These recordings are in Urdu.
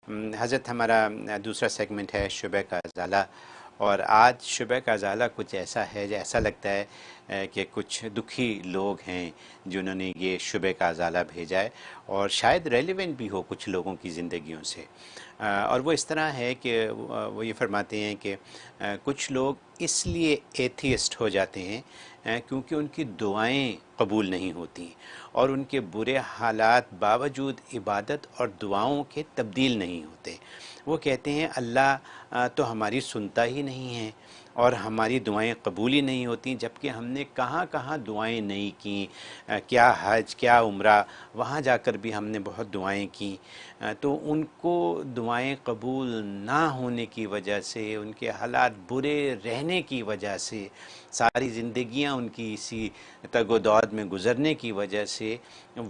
حضرت ہمارا دوسرا سیگمنٹ ہے شبہ کا ازالہ، اور آج شبہ کا ازالہ کچھ ایسا ہے ایسا لگتا ہے کہ کچھ دکھی لوگ ہیں جنہوں نے یہ شبہ کا ازالہ بھیجا ہے، اور شاید ریلیونٹ بھی ہو کچھ لوگوں کی زندگیوں سے، اور وہ اس طرح ہے کہ وہ یہ فرماتے ہیں کہ کچھ لوگ اس لیے ایتھیسٹ ہو جاتے ہیں کیونکہ ان کی دعائیں قبول نہیں ہوتی، اور ان کے برے حالات باوجود عبادت اور دعاؤں کے تبدیل نہیں ہوتے۔ وہ کہتے ہیں اللہ تو ہماری سنتا ہی نہیں ہے اور ہماری دعائیں قبول ہی نہیں ہوتی، جبکہ ہم نے کہاں کہاں دعائیں نہیں کیں، کیا حج کیا عمرہ، وہاں جا کر بھی ہم نے بہت دعائیں کیں، تو ان کو دعائیں قبول نہ ہونے کی وجہ سے، ان کے حالات برے رہنے کی وجہ سے، ساری زندگیاں ان کی اسی تگ و دود میں گزرنے کی وجہ سے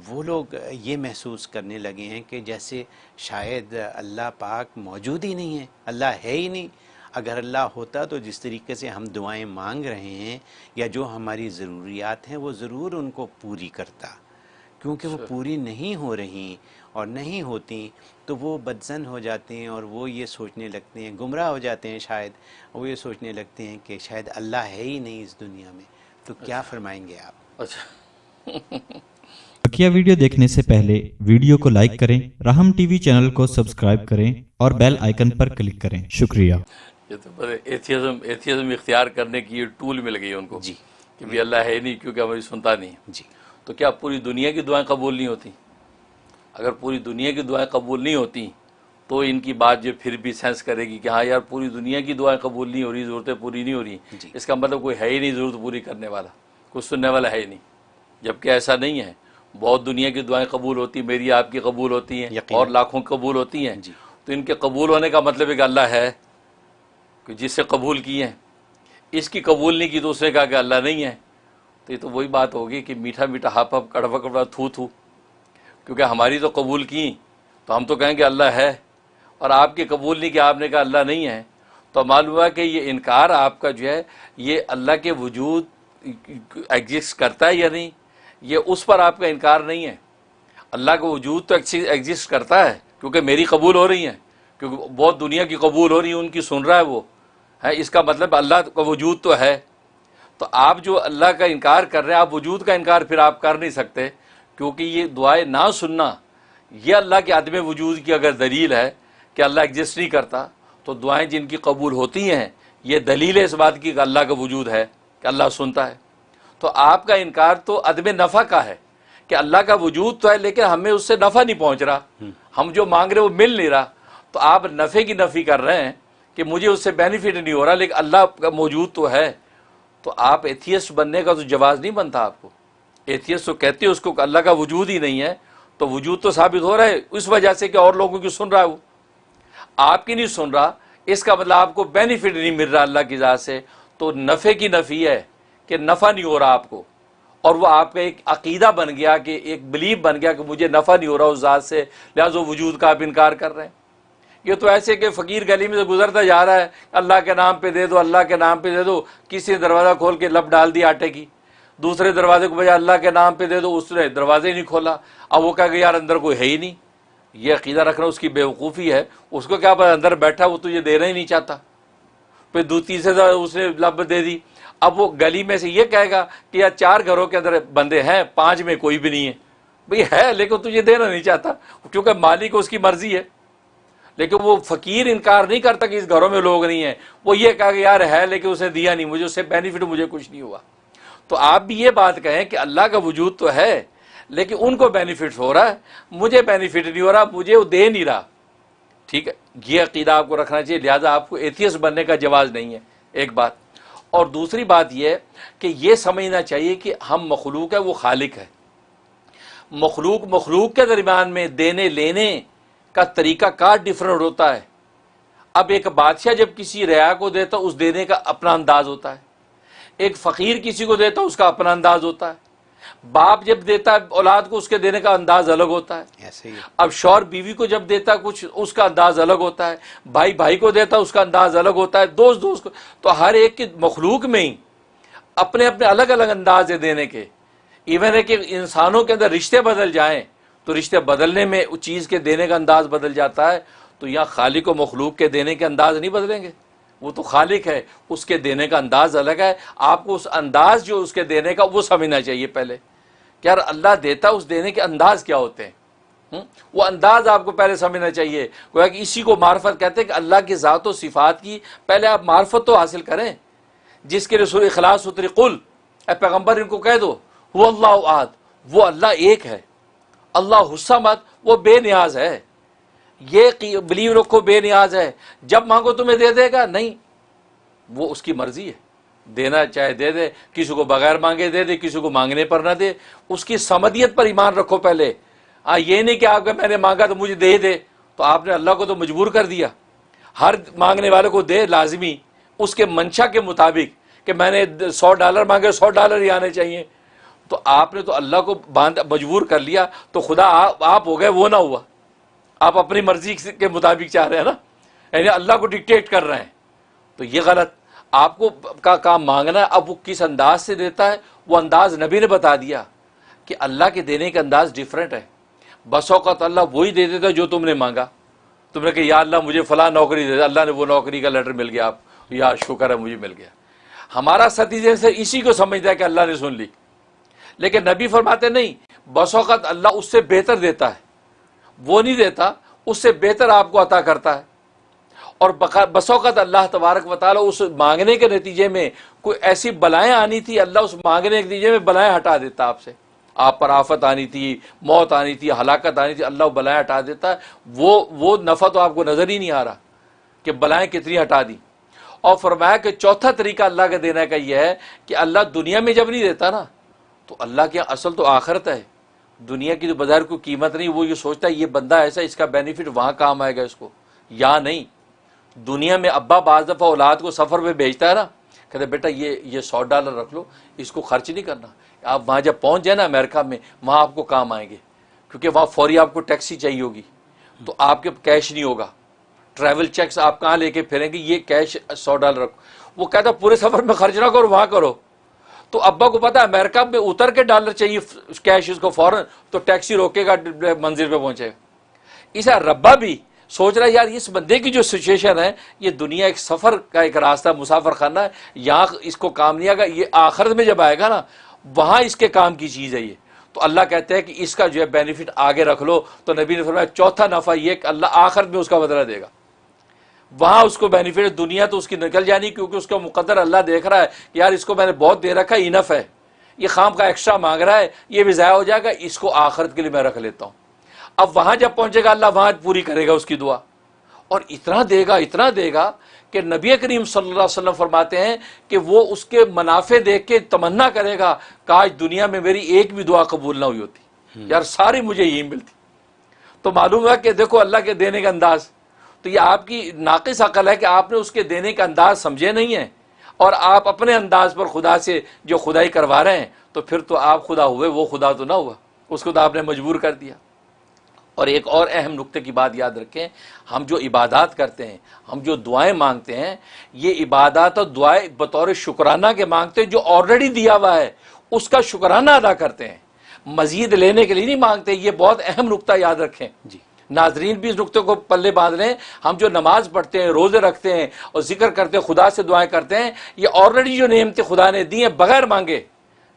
وہ لوگ یہ محسوس کرنے لگے ہیں کہ جیسے شاید اللہ پاک موجود ہی نہیں ہے، اللہ ہے ہی نہیں۔ اگر اللہ ہوتا تو جس طریقے سے ہم دعائیں مانگ رہے ہیں یا جو ہماری ضروریات ہیں وہ ضرور ان کو پوری کرتا، کیونکہ وہ پوری نہیں ہو رہی اور نہیں ہوتی تو وہ بدظن ہو جاتے ہیں، اور وہ یہ سوچنے لگتے ہیں، گمراہ ہو جاتے ہیں، شاید وہ یہ سوچنے لگتے ہیں کہ شاید اللہ ہے ہی نہیں اس دنیا میں۔ تو کیا فرمائیں گے آپ؟ بقیہ ویڈیو دیکھنے سے پہلے ویڈیو کو لائک کریں، راہم ٹی وی چینل کو سبسکرائب کریں اور بیل آئیکن پر کلک کریں۔ شکریہ۔ یہ تو ایتھیزم اختیار کرنے کی یہ ٹول مل گئی ان کو جی کہ بھی اللہ ہے نہیں کیونکہ ہماری سنتا نہیں ہے۔ جی تو کیا پوری دنیا کی دعائیں قبول نہیں ہوتی؟ اگر پوری دنیا کی دعائیں قبول نہیں ہوتی تو ان کی بات جو پھر بھی سینس کرے گی کہ ہاں یار پوری دنیا کی دعائیں قبول نہیں ہو رہی، ضرورتیں پوری نہیں ہو رہی، اس کا مطلب کوئی ہے ہی نہیں ضرورت پوری کرنے والا، کوئی سننے والا ہے ہی نہیں۔ جبکہ ایسا نہیں ہے، بہت دنیا کی دعائیں قبول ہوتی، میری آپ کی قبول ہوتی ہیں اور لاکھوں قبول ہوتی ہیں۔ تو ان کے قبول ہونے کا مطلب ہے کہ اللہ ہے، کہ جس سے قبول کی ہیں، اس کی قبول نہیں کی تو اس نے کہا کہ اللہ نہیں ہے۔ تو یہ تو وہی بات ہوگی کہ میٹھا میٹھا ہپ ہپ کڑوا کڑوا تھو تھو، کیونکہ ہماری تو قبول کی تو ہم تو کہیں گے اللہ ہے، اور آپ کی قبول نہیں کہ آپ نے کہا اللہ نہیں ہے، تو معلوم ہوا کہ یہ انکار آپ کا جو ہے یہ اللہ کے وجود ایگزسٹ کرتا ہے یا نہیں، یہ اس پر آپ کا انکار نہیں ہے۔ اللہ کا وجود تو ایگزسٹ کرتا ہے کیونکہ میری قبول ہو رہی ہیں، کیونکہ بہت دنیا کی قبول ہو رہی ہے، ان کی سن رہا ہے وہ ہے، اس کا مطلب اللہ کا وجود تو ہے۔ تو آپ جو اللہ کا انکار کر رہے ہیں، آپ وجود کا انکار پھر آپ کر نہیں سکتے، کیونکہ یہ دعائیں نہ سننا یہ اللہ کے عدم وجود کی اگر دلیل ہے کہ اللہ ایگزسٹ نہیں کرتا، تو دعائیں جن کی قبول ہوتی ہیں یہ دلیل ہے اس بات کی کہ اللہ کا وجود ہے، کہ اللہ سنتا ہے۔ تو آپ کا انکار تو عدم نفع کا ہے کہ اللہ کا وجود تو ہے لیکن ہمیں اس سے نفع نہیں پہنچ رہا، ہم جو مانگ رہے وہ مل نہیں رہا، تو آپ نفع کی نفی کر رہے ہیں کہ مجھے اس سے بینیفٹ نہیں ہو رہا، لیکن اللہ کا موجود تو ہے۔ تو آپ ایتھیسٹ بننے کا تو جواز نہیں بنتا آپ کو۔ ایتھیسٹ تو کہتے ہیں اس کو کہ اللہ کا وجود ہی نہیں ہے، تو وجود تو ثابت ہو رہا ہے اس وجہ سے کہ اور لوگوں کی سن رہا ہے، وہ آپ کی نہیں سن رہا، اس کا مطلب آپ کو بینیفٹ نہیں مل رہا اللہ کی ذات سے، تو نفع کی نفی ہے کہ نفع نہیں ہو رہا آپ کو، اور وہ آپ کا ایک عقیدہ بن گیا، کہ ایک بلیف بن گیا کہ مجھے نفع نہیں ہو رہا اس ذات سے، لہذا وجود کا آپ انکار کر رہے ہیں۔ یہ تو ایسے کہ فقیر گلی میں سے گزرتا جا رہا ہے، اللہ کے نام پہ دے دو، اللہ کے نام پہ دے دو، کسی نے دروازہ کھول کے لپ ڈال دی آٹے کی، دوسرے دروازے کو بجائے اللہ کے نام پہ دے دو، اس نے دروازے نہیں کھولا، اب وہ کہا کہ یار اندر کوئی ہے ہی نہیں۔ یہ عقیدہ رکھنا اس کی بیوقوفی ہے، اس کو کیا پتا اندر بیٹھا وہ تجھے دینا ہی نہیں چاہتا، پھر تیسرے اس نے لب دے دی۔ اب وہ گلی میں سے یہ کہے گا کہ یار 4 گھروں کے اندر بندے ہیں، 5 میں کوئی بھی نہیں ہے، بھئی ہے لیکن تجھے دینا نہیں چاہتا، کیونکہ مالک اس کی مرضی ہے۔ لیکن وہ فقیر انکار نہیں کرتا کہ اس گھروں میں لوگ نہیں ہیں، وہ یہ کہا کہ یار ہے لیکن اسے دیا نہیں، مجھے اس سے بینیفٹ مجھے کچھ نہیں ہوا۔ تو آپ بھی یہ بات کہیں کہ اللہ کا وجود تو ہے لیکن ان کو بینیفٹ ہو رہا ہے، مجھے بینیفٹ نہیں ہو رہا، مجھے وہ دے نہیں رہا۔ ٹھیک ہے، یہ عقیدہ آپ کو رکھنا چاہیے، لہٰذا آپ کو ایتھیسٹ بننے کا جواز نہیں ہے، ایک بات۔ اور دوسری بات یہ ہے کہ یہ سمجھنا چاہیے کہ ہم مخلوق ہے، وہ خالق ہے۔ مخلوق کے درمیان میں دینے لینے کا طریقہ کار ڈفرنٹ ہوتا ہے۔ اب ایک بادشاہ جب کسی رعایا کو دیتا اس دینے کا اپنا انداز ہوتا ہے، ایک فقیر کسی کو دیتا اس کا اپنا انداز ہوتا ہے، باپ جب دیتا ہے اولاد کو اس کے دینے کا انداز الگ ہوتا ہے، اب شوہر بیوی کو جب دیتا کچھ اس کا انداز الگ ہوتا ہے، بھائی بھائی کو دیتا اس کا انداز الگ ہوتا ہے، دوست کو، تو ہر ایک کی مخلوق میں ہی اپنے اپنے الگ الگ انداز ہے دینے کے۔ ایون ہے کہ انسانوں کے اندر رشتے بدل جائیں تو رشتے بدلنے میں اس چیز کے دینے کا انداز بدل جاتا ہے، تو یہاں خالق و مخلوق کے دینے کے انداز نہیں بدلیں گے، وہ تو خالق ہے، اس کے دینے کا انداز الگ ہے. آپ کو اس انداز جو اس کے دینے کا وہ سمجھنا چاہیے پہلے کہ یار اللہ دیتا اس دینے کے انداز کیا ہوتے ہیں. وہ انداز آپ کو پہلے سمجھنا چاہیے. گویا کہ اسی کو معرفت کہتے ہیں کہ اللہ کی ذات و صفات کی پہلے آپ معرفت تو حاصل کریں. جس کے رسول اخلاص اتری، قل اے پیغمبر ان کو کہہ دو وہ اللہ احد، وہ اللہ ایک ہے. اللہ الصمد، وہ بے نیاز ہے. یہ بلیو رکھو بے نیاز ہے، جب مانگو تمہیں دے دے گا. نہیں، وہ اس کی مرضی ہے، دینا چاہے دے دے، کسی کو بغیر مانگے دے دے، کسی کو مانگنے پر نہ دے. اس کی صمدیت پر ایمان رکھو پہلے. یہ نہیں کہ آپ کا میں نے مانگا تو مجھے دے دے، تو آپ نے اللہ کو تو مجبور کر دیا. ہر مانگنے والے کو دے لازمی اس کے منشا کے مطابق، کہ میں نے $100 مانگے $100 ہی آنے چاہیے. تو آپ نے تو اللہ کو مجبور کر لیا، تو خدا آپ ہو گئے، وہ نہ ہوا. آپ اپنی مرضی کے مطابق چاہ رہے ہیں نا، یعنی اللہ کو ڈکٹیٹ کر رہے ہیں. تو یہ غلط. آپ کو کا کام مانگنا ہے. اب وہ کس انداز سے دیتا ہے وہ انداز نبی نے بتا دیا کہ اللہ کے دینے کا انداز ڈیفرنٹ ہے. بس اوقات اللہ وہی دے دیتا جو تم نے مانگا. تم نے کہا یا اللہ مجھے فلاں نوکری دے دے، اللہ نے وہ نوکری کا لیٹر مل گیا، آپ یا شکر ہے مجھے مل گیا. ہمارا ستیجے سے اسی کو سمجھتا ہے کہ اللہ نے سن لی. لیکن نبی فرماتے نہیں، بس اوقات اللہ اس سے بہتر دیتا ہے. وہ نہیں دیتا، اس سے بہتر آپ کو عطا کرتا ہے. اور بس اوقات اللہ تبارک و تعالیٰ اس مانگنے کے نتیجے میں کوئی ایسی بلائیں آنی تھی، اللہ اس مانگنے کے نتیجے میں بلائیں ہٹا دیتا. آپ سے آپ پر آفت آنی تھی، موت آنی تھی، ہلاکت آنی تھی، اللہ بلائیں ہٹا دیتا ہے. وہ نفع تو آپ کو نظر ہی نہیں آ رہا کہ بلائیں کتنی ہٹا دی. اور فرمایا کہ چوتھا طریقہ اللہ کا دینے کا یہ ہے کہ اللہ دنیا میں جب نہیں دیتا نا، تو اللہ کے اصل تو آخرت ہے. دنیا کی تو بظاہر کوئی قیمت نہیں. وہ یہ سوچتا ہے یہ بندہ ایسا، اس کا بینیفٹ وہاں کام آئے گا اس کو. یا نہیں، دنیا میں ابا بعض دفعہ اولاد کو سفر میں بھیجتا ہے نا، کہتے بیٹا یہ $100 رکھ لو، اس کو خرچ نہیں کرنا. آپ وہاں جب پہنچ جائیں نا امریکہ میں، وہاں آپ کو کام آئیں گے، کیونکہ وہاں فوری آپ کو ٹیکسی چاہیے ہوگی، تو آپ کے کیش نہیں ہوگا. ٹریول چیکس آپ کہاں لے کے پھریں گے، یہ کیش $100 رکھو. وہ کہتا پورے سفر میں خرچ نہ کرو، وہاں کرو. تو ابا کو پتا ہے امریکہ میں اتر کے ڈالر چاہیے کیش اس کو فوراً، تو ٹیکسی روکے گا، منزل پہ پہنچے گا. اسی ربا بھی سوچ رہا ہے یار اس بندے کی جو سچویشن ہے، یہ دنیا ایک سفر کا ایک راستہ، مسافر خانہ ہے، یہاں اس کو کام نہیں آئے گا، یہ آخرت میں جب آئے گا نا وہاں اس کے کام کی چیز ہے یہ. تو اللہ کہتے ہیں کہ اس کا جو ہے بینیفٹ آگے رکھ لو. تو نبی نے فرمایا چوتھا نفع یہ کہ اللہ آخرت میں اس کا بدلہ دے گا. وہاں اس کو بینیفٹ، دنیا تو اس کی نکل جانی، کیونکہ اس کا مقدر اللہ دیکھ رہا ہے کہ یار اس کو میں نے بہت دے رکھا ہے، انف ہے، یہ خام کا ایکسٹرا مانگ رہا ہے، یہ بھی ضائع ہو جائے گا، اس کو آخرت کے لیے میں رکھ لیتا ہوں. اب وہاں جب پہنچے گا اللہ وہاں پوری کرے گا اس کی دعا. اور اتنا دے گا کہ نبی کریم صلی اللہ علیہ وسلم فرماتے ہیں کہ وہ اس کے منافع دیکھ کے تمنا کرے گا کاش دنیا میں میری ایک بھی دعا قبول نہ ہوئی ہوتی، یار ساری مجھے یہی ملتی. تو معلوم ہے کہ دیکھو اللہ کے دینے کا انداز. تو یہ آپ کی ناقص عقل ہے کہ آپ نے اس کے دینے کا انداز سمجھے نہیں ہیں، اور آپ اپنے انداز پر خدا سے جو خدائی کروا رہے ہیں. تو پھر تو آپ خدا ہوئے، وہ خدا تو نہ ہوا، اس کو تو آپ نے مجبور کر دیا. اور ایک اور اہم نقطے کی بات یاد رکھیں، ہم جو عبادات کرتے ہیں، ہم جو دعائیں مانگتے ہیں، یہ عبادات اور دعائیں بطور شکرانہ کے مانگتے ہیں. جو آلریڈی دیا ہوا ہے اس کا شکرانہ ادا کرتے ہیں، مزید لینے کے لیے نہیں مانگتے. یہ بہت اہم نقطہ یاد رکھیں. جی ناظرین بھی اس نقطے کو پلے باندھ لیں. ہم جو نماز پڑھتے ہیں، روزے رکھتے ہیں اور ذکر کرتے ہیں، خدا سے دعائیں کرتے ہیں، یہ آلریڈی جو نعمتیں خدا نے دی ہیں بغیر مانگے.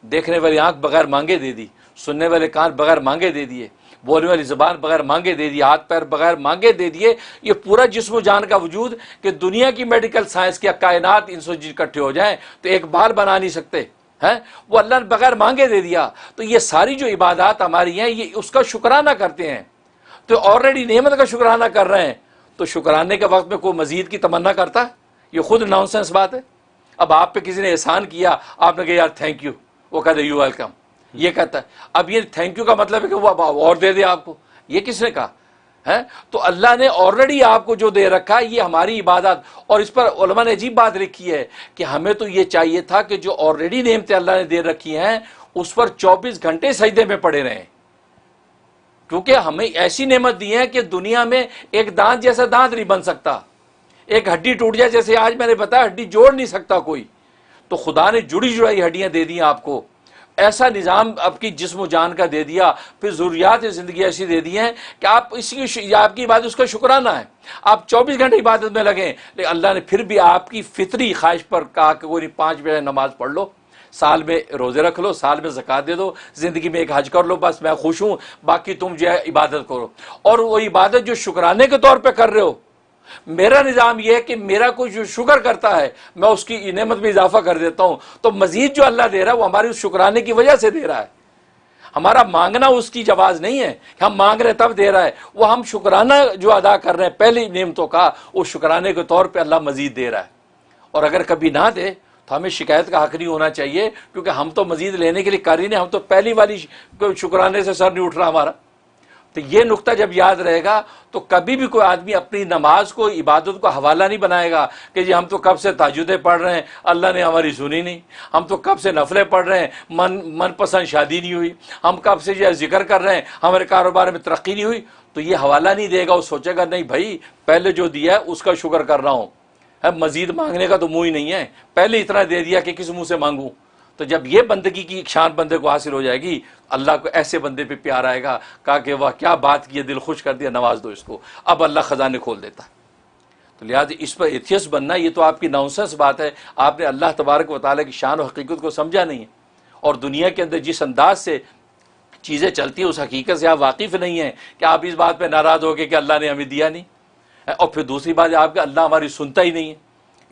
دیکھنے والی آنکھ بغیر مانگے دے دی، سننے والے کان بغیر مانگے دے دیے، بولنے والی زبان بغیر مانگے دے دی، ہاتھ پیر بغیر مانگے دے دیے. یہ پورا جسم و جان کا وجود کہ دنیا کی میڈیکل سائنس کی کائنات ان سے اکٹھے ہو جائیں تو ایک بال بنا نہیں سکتے ہیں، وہ اللہ نے بغیر مانگے دے دیا. تو یہ ساری جو عبادات ہماری ہیں یہ اس کا شکرانہ کرتے ہیں. تو آلریڈی نعمت کا شکرانہ کر رہے ہیں، تو شکرانے کے وقت میں کوئی مزید کی تمنا کرتا ہے؟ یہ خود نانسنس بات ہے. اب آپ پہ کسی نے احسان کیا، آپ نے کہا یار تھینک یو، وہ کہتے یو ویلکم، یہ کہتا ہے. اب یہ تھینک یو کا مطلب ہے کہ وہ اور دے دے آپ کو، یہ کس نے کہا ہے؟ تو اللہ نے آلریڈی آپ کو جو دے رکھا ہے یہ ہماری عبادات. اور اس پر علماء نے عجیب بات لکھی ہے کہ ہمیں تو یہ چاہیے تھا کہ جو آلریڈی نعمتیں اللہ نے دے رکھی ہیں اس پر 24 گھنٹے سجدے میں پڑے رہیں، کیونکہ ہمیں ایسی نعمت دی ہے کہ دنیا میں ایک دانت جیسا دانت نہیں بن سکتا. ایک ہڈی ٹوٹ جائے، جیسے آج میں نے بتایا ہڈی جوڑ نہیں سکتا کوئی، تو خدا نے جڑی جڑائی ہڈیاں دے دی آپ کو. ایسا نظام آپ کی جسم و جان کا دے دیا، پھر ضروریات زندگی ایسی دے دی ہیں کہ آپ آپ کی عبادت اس کا شکرانہ ہے، آپ 24 گھنٹے عبادت میں لگیں، لیکن اللہ نے پھر بھی آپ کی فطری خواہش پر کہا کہ کوئی 5 بجے نماز پڑھ لو، سال میں روزے رکھ لو، سال میں زکوٰۃ دے دو، زندگی میں ایک حج کر لو، بس میں خوش ہوں، باقی تم جو ہے عبادت کرو. اور وہ عبادت جو شکرانے کے طور پہ کر رہے ہو، میرا نظام یہ ہے کہ میرا کوئی جو شکر کرتا ہے میں اس کی نعمت میں اضافہ کر دیتا ہوں، تو مزید جو اللہ دے رہا ہے وہ ہماری اس شکرانے کی وجہ سے دے رہا ہے. ہمارا مانگنا اس کی جواز نہیں ہے کہ ہم مانگ رہے تب دے رہا ہے، وہ ہم شکرانہ جو ادا کر رہے ہیں پہلی نعمتوں کا، وہ شکرانے کے طور پہ اللہ مزید دے رہا ہے. اور اگر کبھی نہ دے تو ہمیں شکایت کا حق نہیں ہونا چاہیے، کیونکہ ہم تو مزید لینے کے لیے کر ہی نہیں، ہم تو پہلی والی شکرانے سے سر نہیں اٹھ رہا ہمارا. تو یہ نقطہ جب یاد رہے گا تو کبھی بھی کوئی آدمی اپنی نماز کو، عبادت کو حوالہ نہیں بنائے گا کہ جی ہم تو کب سے تہجدیں پڑھ رہے ہیں، اللہ نے ہماری سنی نہیں، ہم تو کب سے نفلیں پڑھ رہے ہیں، من پسند شادی نہیں ہوئی، ہم کب سے جو ذکر کر رہے ہیں، ہمارے کاروبار میں ترقی نہیں ہوئی. تو یہ حوالہ نہیں دے گا، وہ سوچے گا نہیں بھائی پہلے جو دیا ہے اس کا شکر کر رہا ہوں، مزید مانگنے کا تو منہ ہی نہیں ہے، پہلے اتنا دے دیا کہ کس منہ سے مانگوں. تو جب یہ بندگی کی شان بندے کو حاصل ہو جائے گی، اللہ کو ایسے بندے پہ پیار آئے گا، کہا کہ وہ کیا بات کی، دل خوش کر دیا، نواز دو اس کو، اب اللہ خزانے کھول دیتا ہے. تو لہٰذا اس پر ایتھیسٹ بننا یہ تو آپ کی نونسنس بات ہے، آپ نے اللہ تبارک و تعالیٰ کی شان و حقیقت کو سمجھا نہیں ہے، اور دنیا کے اندر جس انداز سے چیزیں چلتی ہیں اس حقیقت سے آپ واقف نہیں ہیں کہ آپ اس بات پہ ناراض ہو گئے کہ اللہ نے ہمیں دیا نہیں. اور پھر دوسری بات آپ کہ اللہ ہماری سنتا ہی نہیں ہے،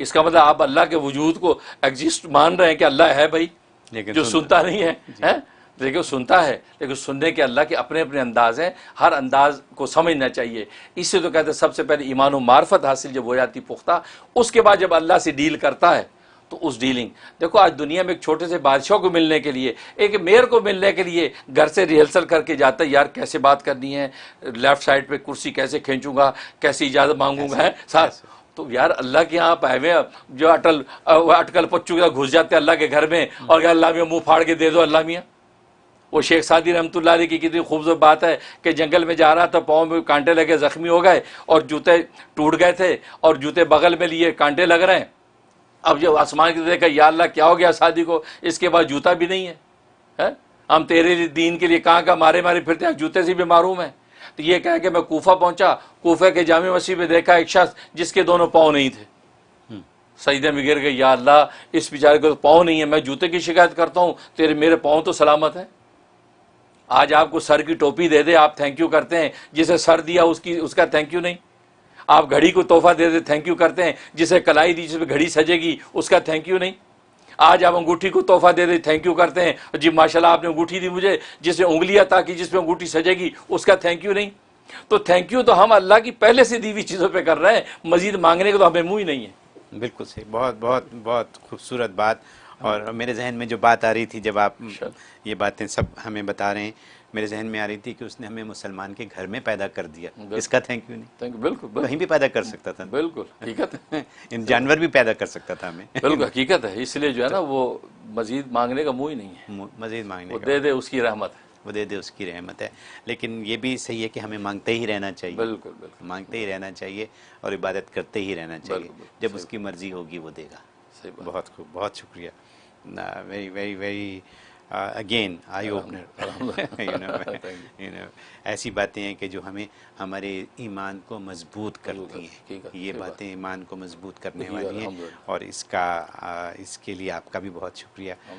اس کا مطلب آپ اللہ کے وجود کو ایگزسٹ مان رہے ہیں کہ اللہ ہے بھائی، جو سنتا نہیں ہے. لیکن سنتا ہے، لیکن سننے کے اللہ کے اپنے اپنے انداز ہیں، ہر انداز کو سمجھنا چاہیے. اس سے تو کہتے ہیں سب سے پہلے ایمان و معرفت حاصل جب ہو جاتی پختہ، اس کے بعد جب اللہ سے ڈیل کرتا ہے تو اس ڈیلنگ. دیکھو آج دنیا میں ایک چھوٹے سے بادشاہ کو ملنے کے لیے، ایک میئر کو ملنے کے لیے گھر سے ریہرسل کر کے جاتا ہے، یار کیسے بات کرنی ہے، لیفٹ سائڈ پہ کرسی کیسے کھینچوں گا، کیسی اجازت مانگوں گا، ساتھ. تو یار اللہ کے یہاں آئے ہوئے جو اٹکل پچو کے گھس جاتے ہیں اللہ کے گھر میں، اور کہ اللہ میاں منہ پھاڑ کے دے دو اللہ میاں. وہ شیخ سعدی رحمۃ اللہ علیہ کی کتنی خوبصورت بات ہے کہ جنگل میں جا رہا تھا، پاؤں میں کانٹے لگے، زخمی ہو گئے اور جوتے ٹوٹ گئے تھے، اور جوتے بغل میں لیے، کانٹے لگ رہے ہیں. اب جب آسمان کی دیکھا، یا اللہ کیا ہو گیا سعدی کو، اس کے بعد جوتا بھی نہیں ہے، ہم تیرے دین کے لیے کہاں مارے پھرتے ہیں، جوتے سے بھی معروم ہیں. تو یہ کہا کہ میں کوفہ پہنچا، کوفہ کے جامع مسجد میں دیکھا ایک شخص جس کے دونوں پاؤں نہیں تھے، سجدے میں گر گئے، یا اللہ اس بیچارے کو تو پاؤں نہیں ہے، میں جوتے کی شکایت کرتا ہوں، میرے پاؤں تو سلامت ہیں. آج آپ کو سر کی ٹوپی دے دے آپ تھینک یو کرتے ہیں، جسے سر دیا اس کا تھینک یو نہیں. آپ گھڑی کو تحفہ دے دے تھینک یو کرتے ہیں، جسے کلائی دی جس پہ گھڑی سجے گی اس کا تھینک یو نہیں. آج آپ انگوٹھی کو تحفہ دے دے تھینک یو کرتے ہیں، جی ماشاءاللہ آپ نے انگوٹھی دی مجھے جس میں انگلیاں تاکہ جس پہ انگوٹھی سجے گی اس کا تھینک یو نہیں. تو تھینک یو تو ہم اللہ کی پہلے سے دی ہوئی چیزوں پہ کر رہے ہیں، مزید مانگنے کا تو ہمیں منہ ہی نہیں ہے. بالکل صحیح، بہت بہت بہت خوبصورت بات. اور میرے ذہن میں جو بات آ رہی تھی جب آپ یہ باتیں سب ہمیں بتا رہے ہیں، میرے ذہن میں آ رہی تھی کہ اس نے ہمیں مسلمان کے گھر میں پیدا کر دیا، اس کا تھینک یو نہیں. بالکل کہیں بھی پیدا کر سکتا تھا، بالکل حقیقت ہے، جانور بھی پیدا کر سکتا تھا ہمیں. بالکل حقیقت ہے. اس لیے جو ہے نا وہ مزید مانگنے کا منہ ہی نہیں ہے، مزید مانگنے وہ کا دے دے اس کی رحمت ہے. وہ دے دے اس کی رحمت ہے. لیکن یہ بھی صحیح ہے کہ ہمیں مانگتے ہی رہنا چاہیے. بالکل بالکل مانگتے ہی رہنا چاہیے اور عبادت کرتے ہی رہنا چاہیے. جب اس کی مرضی ہوگی وہ دے گا. بہت خوب، بہت شکریہ. Very very very again eye opener. ایسی باتیں ہیں کہ جو ہمیں ہمارے ایمان کو مضبوط کرتی ہیں. یہ باتیں ایمان کو مضبوط کرنے والی ہیں، اور اس کے لیے آپ کا بھی بہت شکریہ.